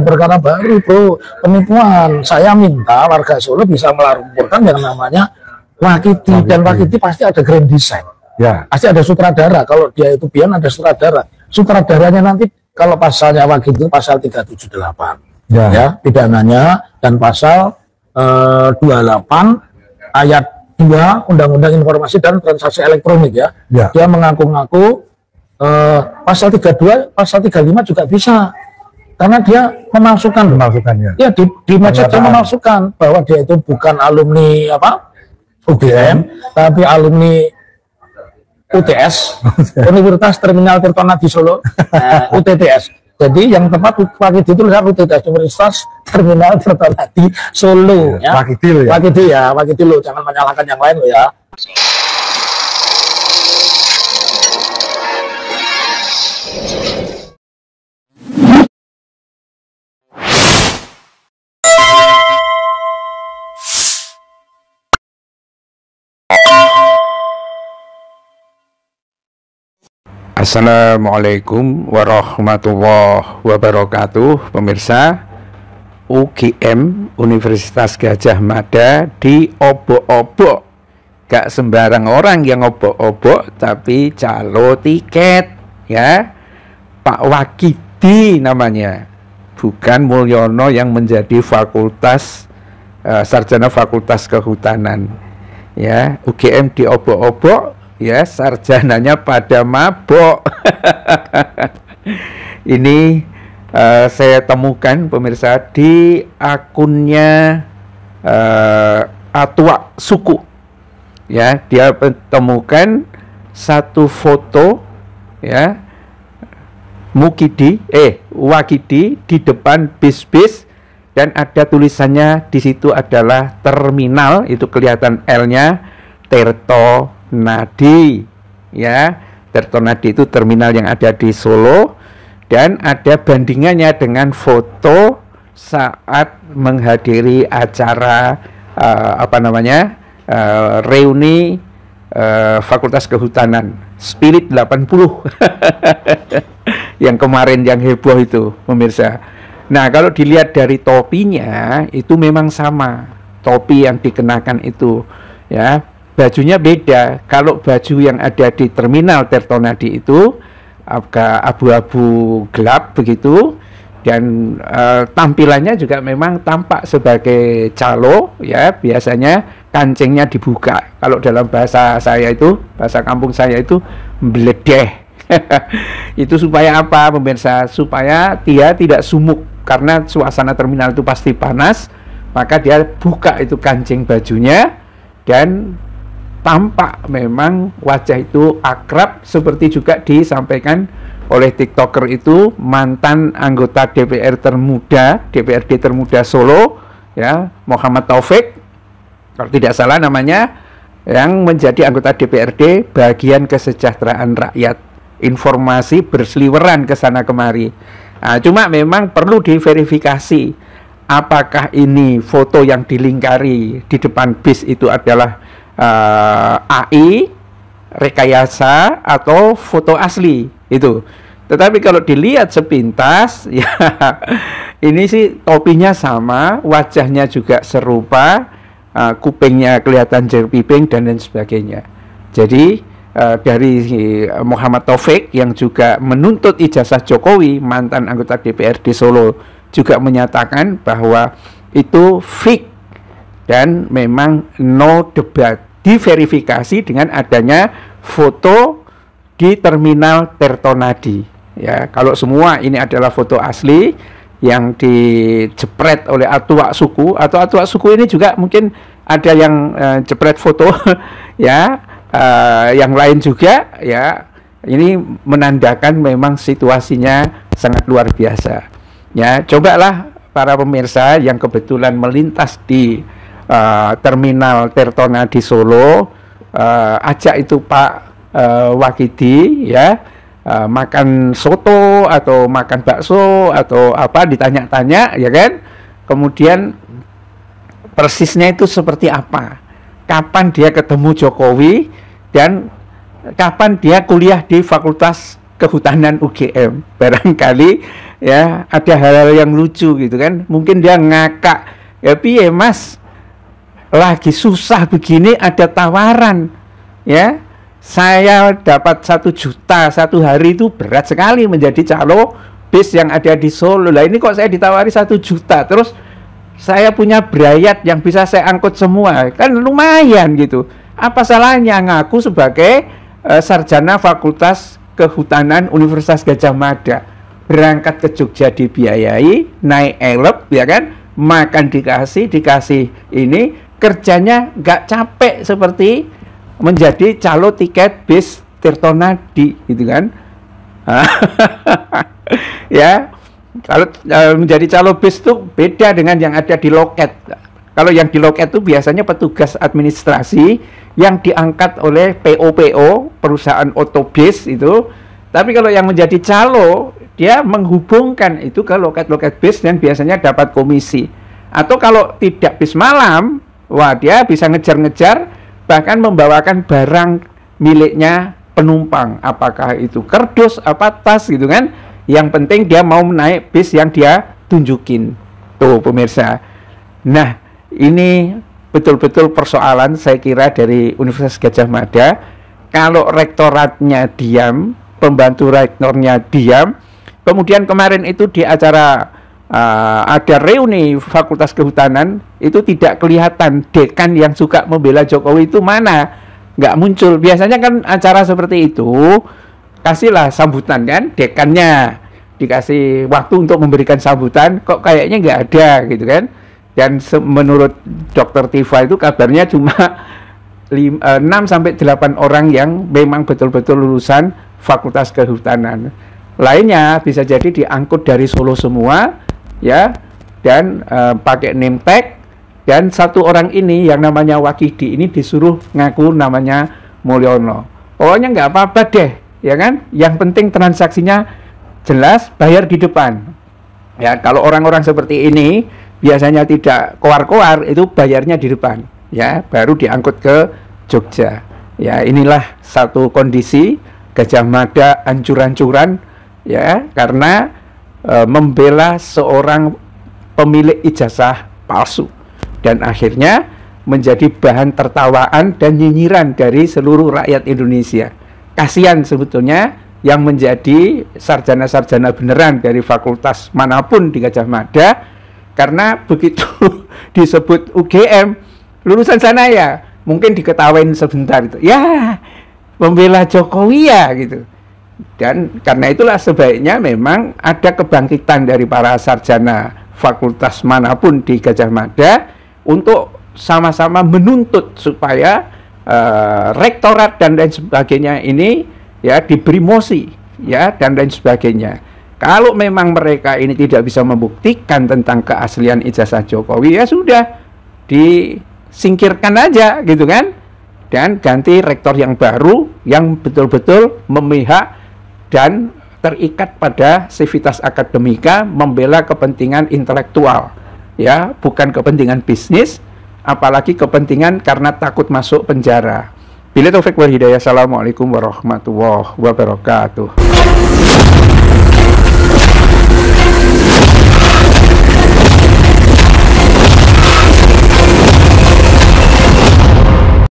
perkara baru, bro. Penipuan. Saya minta warga Solo bisa melaporkan yang namanya Wakiti, dan Wakiti pasti ada grand design. Ya. Pasti ada sutradara. Kalau dia itu pian ada sutradara. Sutradaranya nanti kalau pasalnya Wakiti pasal 378. Ya, pidananya, dan pasal 28 ayat 2 Undang-Undang Informasi dan Transaksi Elektronik ya. Dia mengaku-ngaku pasal 32, pasal 35 juga bisa. Karena dia memalsukannya. Ya, di macet dia memalsukan bahwa dia itu bukan alumni UGM, tapi alumni UTS, Universitas Terminal Tirtonadi Solo, UTTS. Jadi yang tepat Wakiti itu lihat UTTS, Universitas Terminal Tirtonadi Solo. Ya. Wakiti lo, jangan menyalahkan yang lain lo ya. Assalamualaikum warahmatullahi wabarakatuh. Pemirsa, UGM Universitas Gadjah Mada diobok-obok. Gak sembarang orang yang obok-obok, tapi calo tiket ya. Pak Wakiti namanya, bukan Mulyono yang menjadi fakultas sarjana fakultas kehutanan ya. UGM diobok-obok ya, sarjananya pada mabok. Ini saya temukan pemirsa di akunnya Atwa Suku ya. Dia temukan satu foto ya, Wakiti di depan bis-bis, dan ada tulisannya di situ adalah terminal, itu kelihatan L-nya, Tirtonadi ya. Tirtonadi itu terminal yang ada di Solo, dan ada bandingannya dengan foto saat menghadiri acara reuni Fakultas Kehutanan Spirit 80 yang kemarin yang heboh itu pemirsa. Nah, kalau dilihat dari topinya itu memang sama topi yang dikenakan itu ya. Bajunya beda. Kalau baju yang ada di terminal Tirtonadi itu agak abu-abu gelap begitu, dan tampilannya juga memang tampak sebagai calo ya. Biasanya kancingnya dibuka. Kalau dalam bahasa saya itu, bahasa kampung saya itu meledeh. Itu supaya apa pemirsa? Supaya dia tidak sumuk, karena suasana terminal itu pasti panas. Maka dia buka itu kancing bajunya, dan tampak memang wajah itu akrab, seperti juga disampaikan oleh TikToker itu, mantan anggota DPR termuda, DPRD termuda Solo ya, Muhammad Taufik kalau tidak salah namanya, yang menjadi anggota DPRD bagian kesejahteraan rakyat. Informasi berseliweran ke sana kemari. Nah, cuma memang perlu diverifikasi apakah ini foto yang dilingkari di depan bis itu adalah AI, rekayasa, atau foto asli itu. Tetapi kalau dilihat sepintas ya, ini sih topinya sama, wajahnya juga serupa, kupingnya kelihatan jerpiping dan lain sebagainya. Jadi dari Muhammad Taufik yang juga menuntut ijazah Jokowi, mantan anggota DPRD Solo, juga menyatakan bahwa itu fake dan memang no debat. Diverifikasi dengan adanya foto di terminal Tirtonadi ya. Kalau semua ini adalah foto asli yang dijepret oleh Atwa Suku, atau Atwa Suku ini juga mungkin ada yang jepret foto ya, yang lain juga ya. Ini menandakan memang situasinya sangat luar biasa ya. Cobalah para pemirsa yang kebetulan melintas di terminal Tirtonadi Solo, ajak itu Pak Wakiti ya, makan soto atau makan bakso atau apa, ditanya-tanya ya kan. Kemudian persisnya itu seperti apa, kapan dia ketemu Jokowi, dan kapan dia kuliah di Fakultas Kehutanan UGM. Barangkali ya ada hal-hal yang lucu gitu kan, mungkin dia ngakak, ya piye mas, lagi susah begini ada tawaran, ya saya dapat 1 juta 1 hari, itu berat sekali menjadi calo bis yang ada di Solo. Lah ini kok saya ditawari 1 juta, terus saya punya brayat yang bisa saya angkut semua, kan lumayan gitu. Apa salahnya ngaku sebagai sarjana Fakultas Kehutanan Universitas Gadjah Mada, berangkat ke Jogja dibiayai, naik elep, ya kan, makan dikasih ini, kerjanya nggak capek seperti menjadi calo tiket bis Tirtonadi, gitu kan. Ya, kalau menjadi calo bis itu beda dengan yang ada di loket. Kalau yang di loket itu biasanya petugas administrasi yang diangkat oleh PO perusahaan otobis itu. Tapi kalau yang menjadi calo, dia menghubungkan itu ke loket-loket bis dan biasanya dapat komisi. Atau kalau tidak bis malam, wah dia bisa ngejar-ngejar, bahkan membawakan barang miliknya penumpang, apakah itu kardus, apa tas gitu kan. Yang penting dia mau naik bis yang dia tunjukin. Tuh pemirsa. Nah, ini betul-betul persoalan saya kira dari Universitas Gadjah Mada. Kalau rektoratnya diam, pembantu rektornya diam, kemudian kemarin itu di acara ada reuni Fakultas Kehutanan, itu tidak kelihatan dekan yang suka membela Jokowi itu mana, nggak muncul. Biasanya kan acara seperti itu kasihlah sambutan kan, dekannya dikasih waktu untuk memberikan sambutan, kok kayaknya nggak ada gitu kan. Dan menurut Dr. Tifa itu kabarnya cuma 6-8 orang yang memang betul-betul lulusan Fakultas Kehutanan. Lainnya bisa jadi diangkut dari Solo semua, ya, dan pakai name tag. Dan 1 orang ini yang namanya Wakidi ini disuruh ngaku namanya Mulyono. Pokoknya nggak apa-apa deh, ya kan? Yang penting transaksinya jelas, bayar di depan. Ya, kalau orang-orang seperti ini biasanya tidak koar-koar, itu bayarnya di depan, ya, baru diangkut ke Jogja. Ya, inilah satu kondisi Gadjah Mada hancur-hancuran, ya, karena membela seorang pemilik ijazah palsu, dan akhirnya menjadi bahan tertawaan dan nyinyiran dari seluruh rakyat Indonesia. Kasihan sebetulnya yang menjadi sarjana-sarjana beneran dari fakultas manapun di Gadjah Mada, karena begitu disebut UGM, lulusan sana ya mungkin diketawain sebentar itu, ya membela Jokowi ya gitu. Dan karena itulah sebaiknya memang ada kebangkitan dari para sarjana fakultas manapun di Gadjah Mada untuk sama-sama menuntut supaya rektorat dan lain sebagainya ini ya diberi mosi, ya, dan lain sebagainya. Kalau memang mereka ini tidak bisa membuktikan tentang keaslian ijazah Jokowi, ya sudah disingkirkan aja gitu kan, dan ganti rektor yang baru yang betul-betul memihak dan terikat pada sivitas akademika, membela kepentingan intelektual, ya, bukan kepentingan bisnis, apalagi kepentingan karena takut masuk penjara. Billahi taufik wal hidayah. Assalamualaikum warahmatullahi wabarakatuh.